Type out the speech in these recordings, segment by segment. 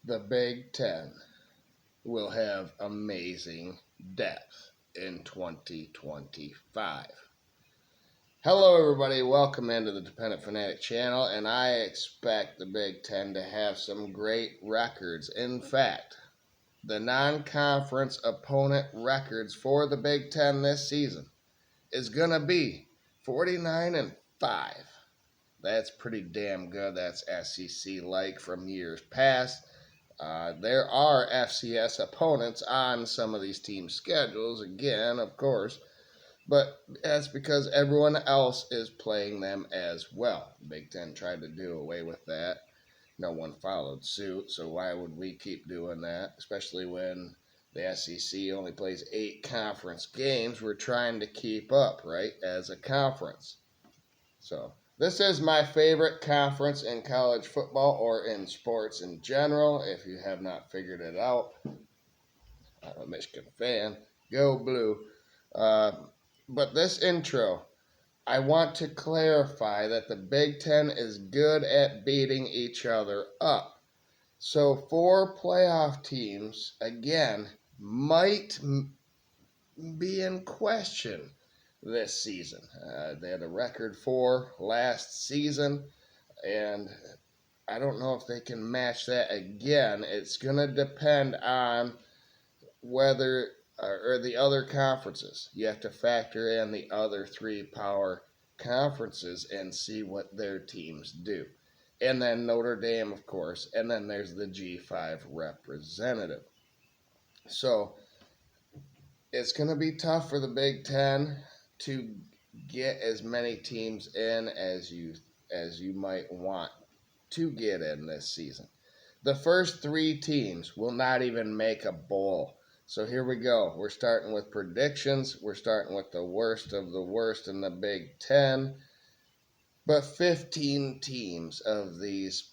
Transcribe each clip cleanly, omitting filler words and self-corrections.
the Big Ten will have amazing depth in 2025. Hello, everybody. Welcome into the Dependent Fanatic channel, and I expect the Big Ten to have some great records. In fact, the non-conference opponent records for the Big Ten this season is going to be 49-5. That's pretty damn good. That's SEC-like from years past. There are FCS opponents on some of these teams' schedules, again, of course, but that's because everyone else is playing them as well. Big Ten tried to do away with that. No one followed suit, so why would we keep doing that? Especially when the SEC only plays 8 conference games. We're trying to keep up, right, as a conference. So this is my favorite conference in college football or in sports in general. If you have not figured it out, I'm a Michigan fan. Go Blue. But this intro, I want to clarify that the Big Ten is good at beating each other up. So 4 playoff teams, again, might be in question this season. They had a record 4 last season, and I don't know if they can match that again. It's going to depend on whether or the other conferences. You have to factor in the other 3 power conferences and see what their teams do. And then Notre Dame, of course, and then there's the G5 representative. So it's going to be tough for the Big Ten to get as many teams in as you might want to get in this season. The first 3 teams will not even make a bowl. So here we go. We're starting with predictions. We're starting with the worst of the worst in the Big Ten. But 15 of these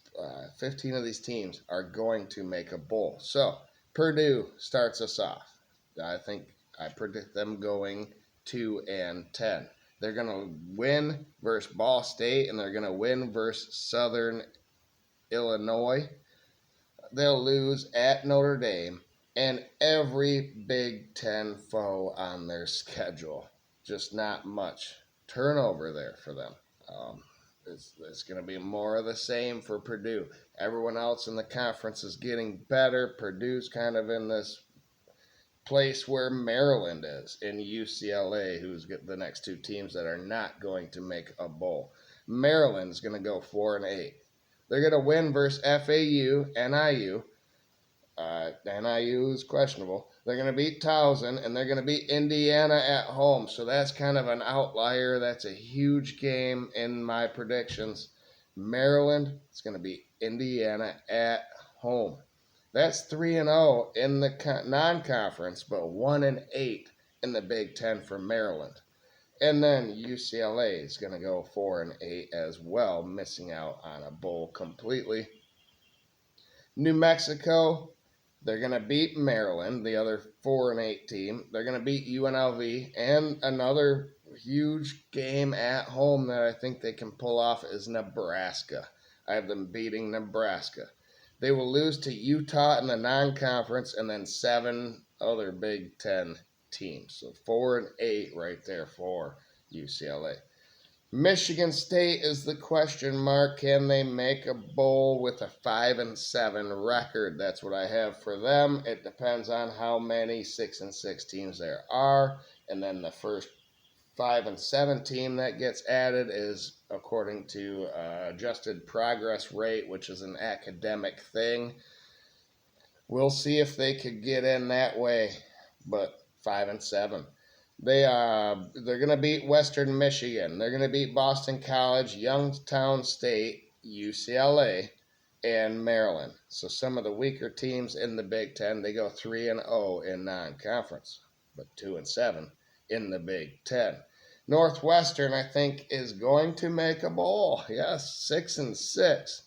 teams are going to make a bowl. So Purdue starts us off. I predict them going 2-10. They're going to win versus Ball State, and they're going to win versus Southern Illinois. They'll lose at Notre Dame and every Big Ten foe on their schedule. Just not much turnover there for them. It's going to be more of the same for Purdue. Everyone else in the conference is getting better. Purdue's kind of in this place where Maryland is, and UCLA, who's got the next 2 teams that are not going to make a bowl. Maryland's going to go 4-8. They're going to win versus FAU, NIU. NIU is questionable. They're going to beat Towson, and they're going to beat Indiana at home. So that's kind of an outlier. That's a huge game in my predictions. Maryland is going to beat Indiana at home. That's 3-0 in the non-conference, but 1-8 in the Big Ten for Maryland. And then UCLA is going to go 4-8 as well, missing out on a bowl completely. New Mexico, they're going to beat Maryland, the other 4-8 team. They're going to beat UNLV, and another huge game at home that I think they can pull off is Nebraska. I have them beating Nebraska. They will lose to Utah in the non-conference, and then 7 other Big Ten teams. So 4-8 right there for UCLA. Michigan State is the question mark. Can they make a bowl with a 5-7 record? That's what I have for them. It depends on how many 6-6 teams there are. And then the first 5-7 team that gets added is according to adjusted progress rate, which is an academic thing. We'll see if they could get in that way, but 5-7. They're going to beat Western Michigan. They're going to beat Boston College, Youngstown State, UCLA, and Maryland. So some of the weaker teams in the Big Ten, they go 3-0 in non-conference, but 2-7 in the Big Ten. Northwestern, I think, is going to make a bowl. Yes, 6-6.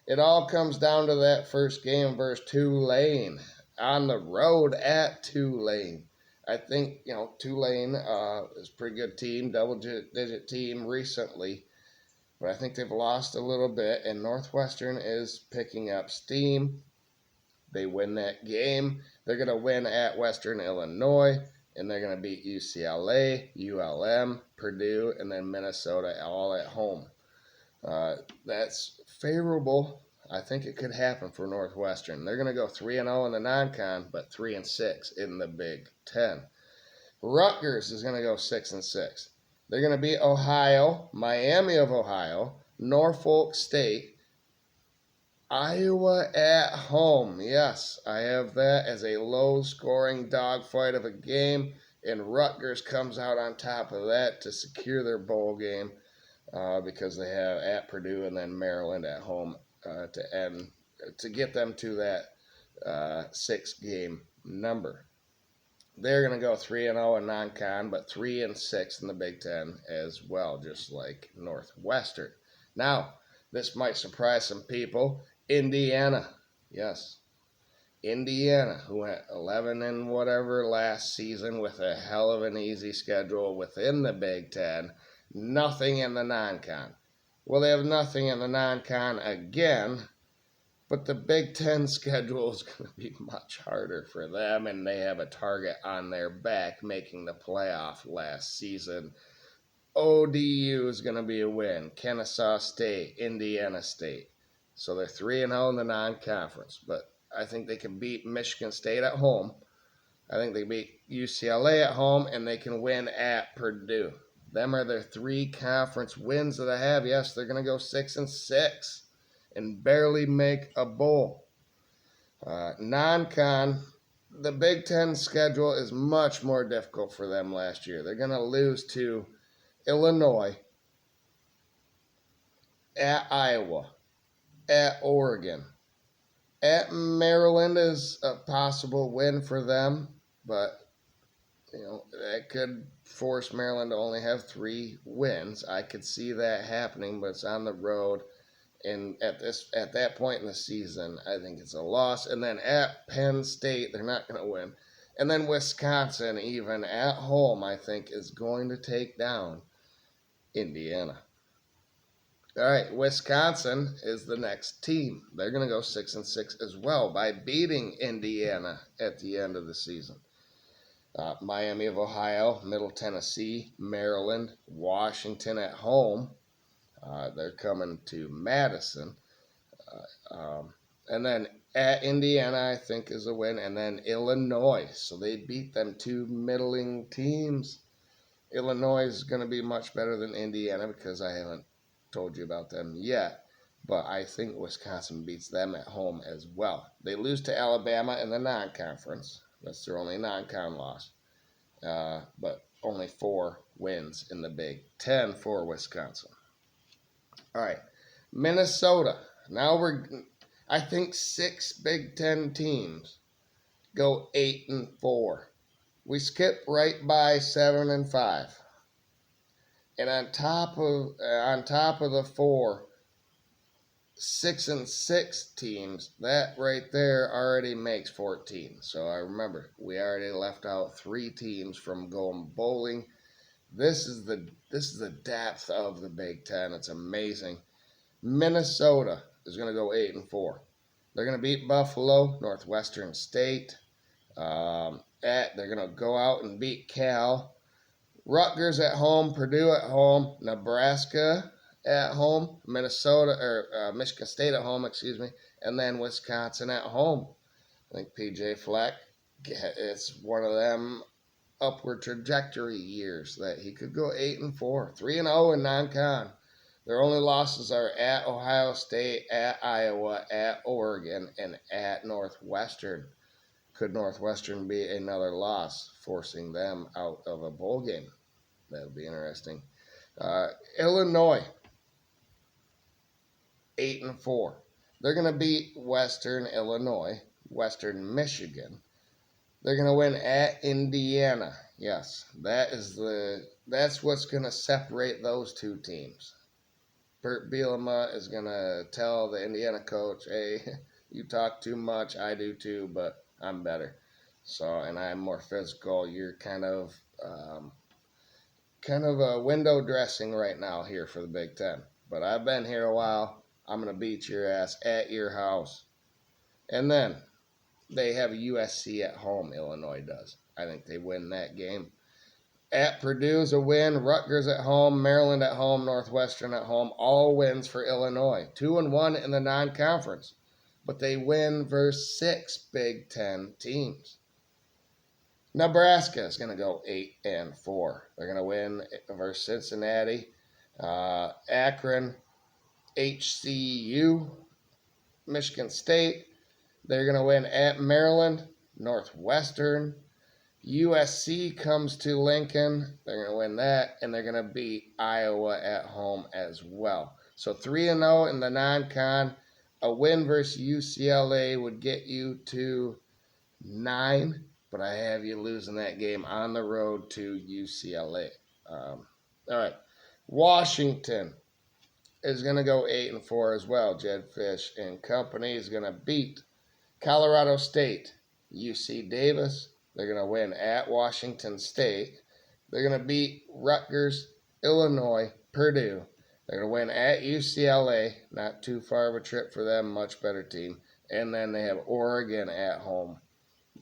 It all comes down to that first game versus Tulane on the road at Tulane. I think, Tulane is a pretty good team, double-digit team recently. But I think they've lost a little bit, and Northwestern is picking up steam. they win that game, they're going to win at Western Illinois, and they're going to beat UCLA, ULM, Purdue, and then Minnesota all at home. That's favorable. I think it could happen for Northwestern. They're going to go 3-0 in the non-con, but 3-6 in the Big Ten. Rutgers is going to go 6-6. They're going to beat Ohio, Miami of Ohio, Norfolk State, Iowa at home. Yes, I have that as a low-scoring dogfight of a game, and Rutgers comes out on top of that to secure their bowl game because they have at Purdue and then Maryland at home to get them to that 6-game number. They're going to go 3-0 in non-con, but 3-6 in the Big Ten as well, just like Northwestern. Now, this might surprise some people. Indiana, yes, Indiana, who went 11 and whatever last season with a hell of an easy schedule within the Big Ten, nothing in the non-con. Well, they have nothing in the non-con again. But the Big Ten schedule is going to be much harder for them, and they have a target on their back making the playoff last season. ODU is going to be a win. Kennesaw State, Indiana State. So they're 3-0 in the non-conference. But I think they can beat Michigan State at home. I think they beat UCLA at home, and they can win at Purdue. Them are their 3 conference wins that I have. Yes, they're going to go 6-6. And barely make a bowl. Non-con, the Big Ten schedule is much more difficult for them last year. They're going to lose to Illinois, at Iowa, at Oregon. At Maryland is a possible win for them, but that could force Maryland to only have 3 wins. I could see that happening, but it's on the road. And at that point in the season, I think it's a loss. And then at Penn State, they're not going to win. And then Wisconsin, even at home, I think is going to take down Indiana. All right, Wisconsin is the next team. They're going to go 6-6 as well by beating Indiana at the end of the season. Miami of Ohio, Middle Tennessee, Maryland, Washington at home. They're coming to Madison. And then at Indiana, I think, is a win. And then Illinois. So they beat them 2 middling teams. Illinois is going to be much better than Indiana because I haven't told you about them yet. But I think Wisconsin beats them at home as well. They lose to Alabama in the non-conference. That's their only non-con loss. But only 4 wins in the Big Ten for Wisconsin. All right, Minnesota. Now I think 6 Big Ten teams go 8-4. We skip right by 7-5. And on top of the 4 6-6 teams, that right there already makes 14. So I remember we already left out 3 teams from going bowling. This is the depth of the Big Ten. It's amazing. Minnesota is going to go 8-4. They're going to beat Buffalo, Northwestern State. They're going to go out and beat Cal. Rutgers at home, Purdue at home, Nebraska at home, Michigan State at home, and then Wisconsin at home. I think PJ Fleck, it's one of them upward trajectory years that he could go 8-4, 3-0 in non-con. Their only losses are at Ohio State, at Iowa, at Oregon, and at Northwestern. Could Northwestern be another loss, forcing them out of a bowl game? That would be interesting. Illinois, 8-4. They're going to beat Western Illinois, Western Michigan. They're going to win at Indiana. Yes, that's what's going to separate those 2 teams. Bert Bielema is going to tell the Indiana coach, hey, you talk too much, I do too, but I'm better. So, and I'm more physical. You're kind of a window dressing right now here for the Big Ten. But I've been here a while. I'm going to beat your ass at your house. And then They have USC at home, Illinois does. I think they win that game. At Purdue's a win. Rutgers at home. Maryland at home. Northwestern at home. All wins for Illinois. 2-1 in the non-conference. But they win versus 6 Big Ten teams. Nebraska is going to go 8-4. They're going to win versus Cincinnati. Akron, HCU, Michigan State. They're going to win at Maryland. Northwestern. USC comes to Lincoln. They're going to win that, and they're going to beat Iowa at home as well. So 3-0 in the non-con. A win versus UCLA would get you to 9, but I have you losing that game on the road to UCLA. All right. Washington is going to go 8-4 as well. Jed Fish and company is going to beat Colorado State, UC Davis. They're going to win at Washington State. They're going to beat Rutgers, Illinois, Purdue. They're going to win at UCLA. Not too far of a trip for them. Much better team. And then they have Oregon at home.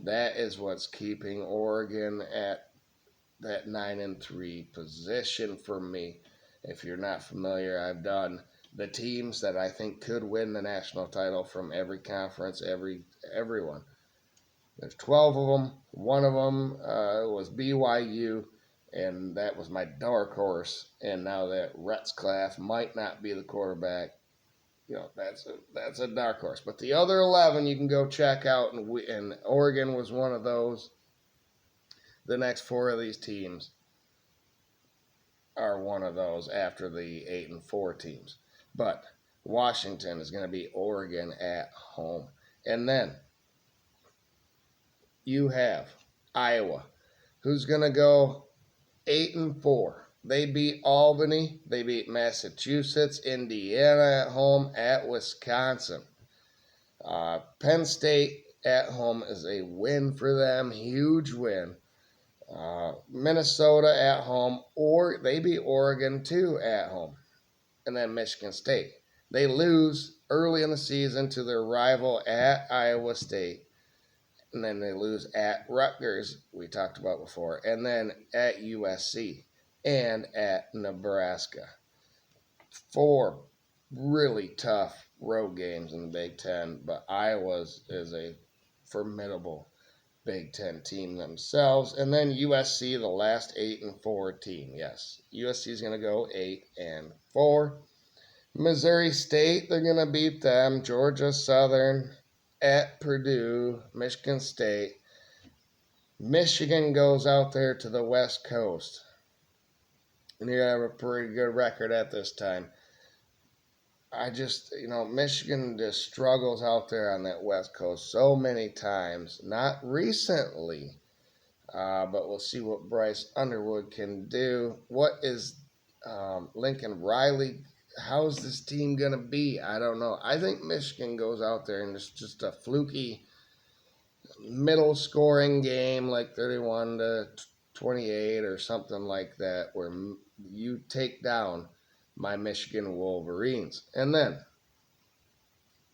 That is what's keeping Oregon at that 9-3 position for me. If you're not familiar, I've done the teams that I think could win the national title from every conference, everyone. There's 12 of them. One of them was BYU, and that was my dark horse. And now that Retzlaff might not be the quarterback, that's a dark horse. But the other 11 you can go check out, and Oregon was one of those. The next 4 of these teams are one of those after the 8-4 teams. But Washington is going to beat Oregon at home. And then you have Iowa, who's going to go 8-4. They beat Albany. They beat Massachusetts, Indiana at home, at Wisconsin. Penn State at home is a win for them, huge win. Minnesota at home, or they beat Oregon too at home. And then Michigan State. They lose early in the season to their rival at Iowa State. And then they lose at Rutgers, we talked about before. And then at USC and at Nebraska. 4 really tough road games in the Big Ten, but Iowa's is a formidable Big Ten team themselves. And then USC, the last 8-4 team. Yes, USC is going to go 8-4. Missouri State, they're going to beat them. Georgia Southern at Purdue, Michigan State. Michigan goes out there to the West Coast. And you have a pretty good record at this time. Michigan just struggles out there on that West Coast so many times. Not recently, but we'll see what Bryce Underwood can do. What is Lincoln Riley? How's this team going to be? I don't know. I think Michigan goes out there and it's just a fluky middle scoring game like 31-28 or something like that where you take down my Michigan Wolverines. And then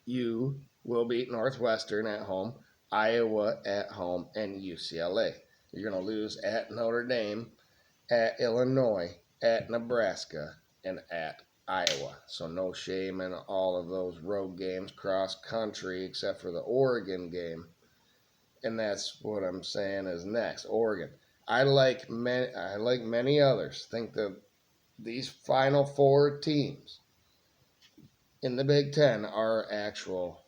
you will beat Northwestern at home, Iowa at home, and UCLA. You're going to lose at Notre Dame, at Illinois, at Nebraska, and at Iowa. So no shame in all of those road games, cross country, except for the Oregon game. And that's what I'm saying is next, Oregon. I like many others think that these final 4 teams in the Big Ten are actual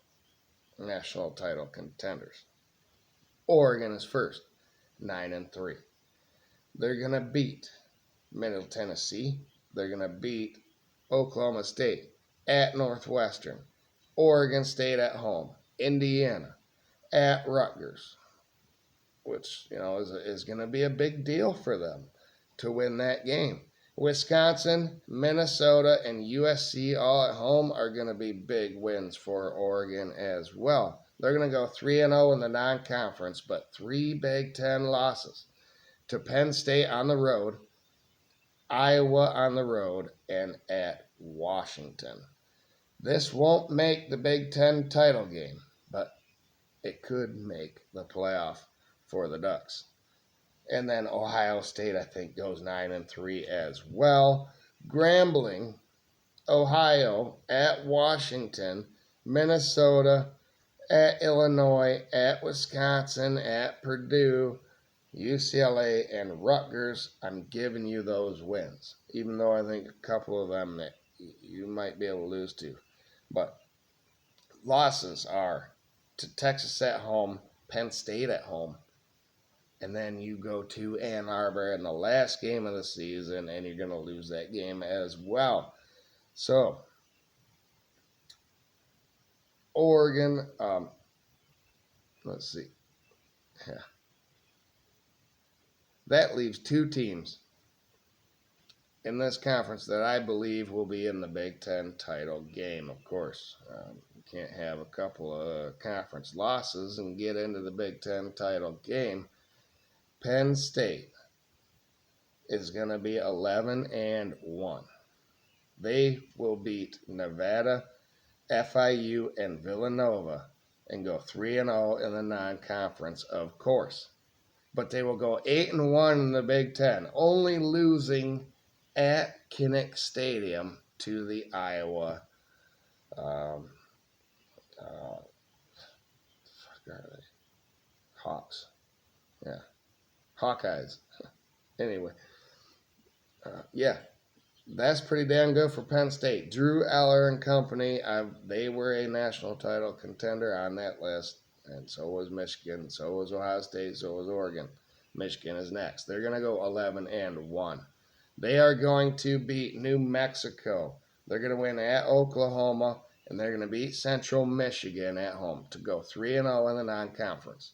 national title contenders. Oregon is first, 9-3. They're going to beat Middle Tennessee. They're going to beat Oklahoma State at Northwestern. Oregon State at home. Indiana at Rutgers, which is going to be a big deal for them to win that game. Wisconsin, Minnesota, and USC all at home are going to be big wins for Oregon as well. They're going to go 3-0 in the non-conference, but 3 Big Ten losses to Penn State on the road, Iowa on the road, and at Washington. This won't make the Big Ten title game, but it could make the playoff for the Ducks. And then Ohio State, I think, goes 9-3 as well. Grambling, Ohio, at Washington, Minnesota, at Illinois, at Wisconsin, at Purdue, UCLA, and Rutgers. I'm giving you those wins, even though I think a couple of them that you might be able to lose to. But losses are to Texas at home, Penn State at home, and then you go to Ann Arbor in the last game of the season, and you're going to lose that game as well. So, Oregon, let's see. Yeah. That leaves two teams in this conference that I believe will be in the Big Ten title game. Of course, you can't have a couple of conference losses and get into the Big Ten title game. Penn State is going to be 11-1. They will beat Nevada, FIU, and Villanova and go 3-0 in the non-conference, of course. But they will go 8-1 in the Big Ten, only losing at Kinnick Stadium to the Iowa Hawks. Yeah, Hawkeyes. Anyway, yeah, that's pretty damn good for Penn State. Drew Eller and company, they were a national title contender on that list, and so was Michigan, so was Ohio State, so was Oregon. Michigan is next. They're going to go 11-1. They are going to beat New Mexico. They're going to win at Oklahoma, and they're going to beat Central Michigan at home to go 3-0 in the non-conference.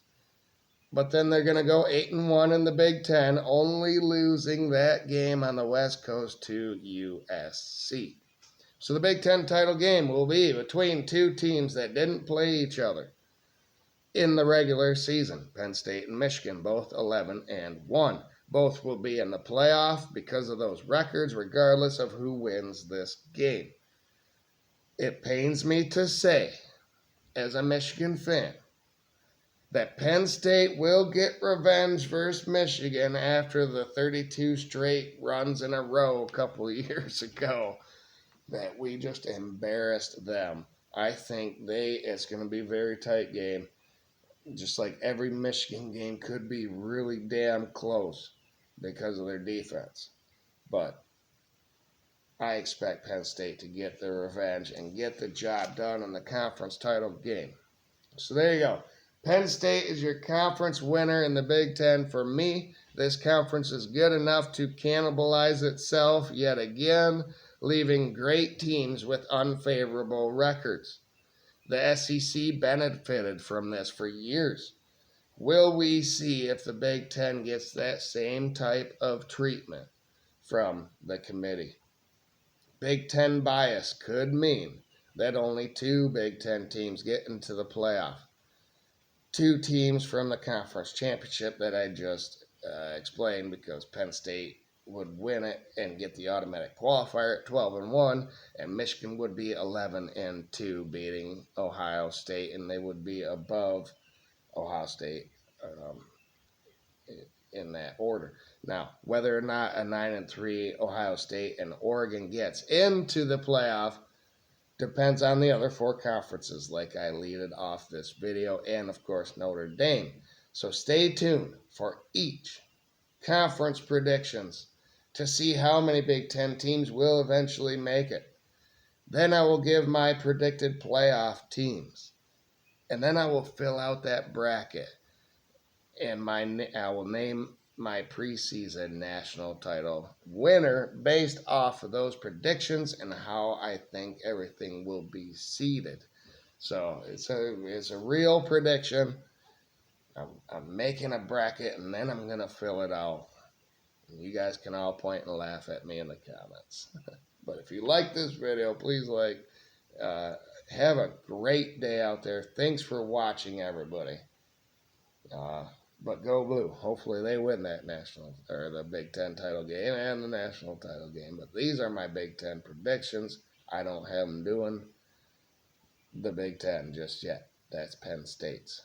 But then they're going to go 8-1 in the Big Ten, only losing that game on the West Coast to USC. So the Big Ten title game will be between two teams that didn't play each other in the regular season. Penn State and Michigan, both 11-1. Both will be in the playoff because of those records, regardless of who wins this game. It pains me to say, as a Michigan fan, that Penn State will get revenge versus Michigan after the 32 straight runs in a row a couple of years ago that we just embarrassed them. I think it's going to be a very tight game. Just like every Michigan game could be really damn close because of their defense. But I expect Penn State to get their revenge and get the job done in the conference title game. So there you go. Penn State is your conference winner in the Big Ten. For me, this conference is good enough to cannibalize itself yet again, leaving great teams with unfavorable records. The SEC benefited from this for years. Will we see if the Big Ten gets that same type of treatment from the committee? Big Ten bias could mean that only two Big Ten teams get into the playoff. Two teams from the conference championship that I just explained, because Penn State would win it and get the automatic qualifier at 12-1, and Michigan would be 11-2, beating Ohio State, and they would be above Ohio State in that order. Now, whether or not a 9-3 Ohio State and Oregon gets into the playoff depends on the other four conferences, like I leaded off this video, and of course Notre Dame. So stay tuned for each conference predictions to see how many Big Ten teams will eventually make it. Then I will give my predicted playoff teams. And then I will fill out that bracket. And I will name my preseason national title winner based off of those predictions and how I think everything will be seeded. So it's a real prediction. I'm making a bracket, and then I'm going to fill it out. You guys can all point and laugh at me in the comments. But if you like this video, please like. Have a great day out there. Thanks for watching, everybody. But go blue. Hopefully they win that the Big Ten title game and the national title game. But these are my Big Ten predictions. I don't have them doing the Big Ten just yet. That's Penn State's.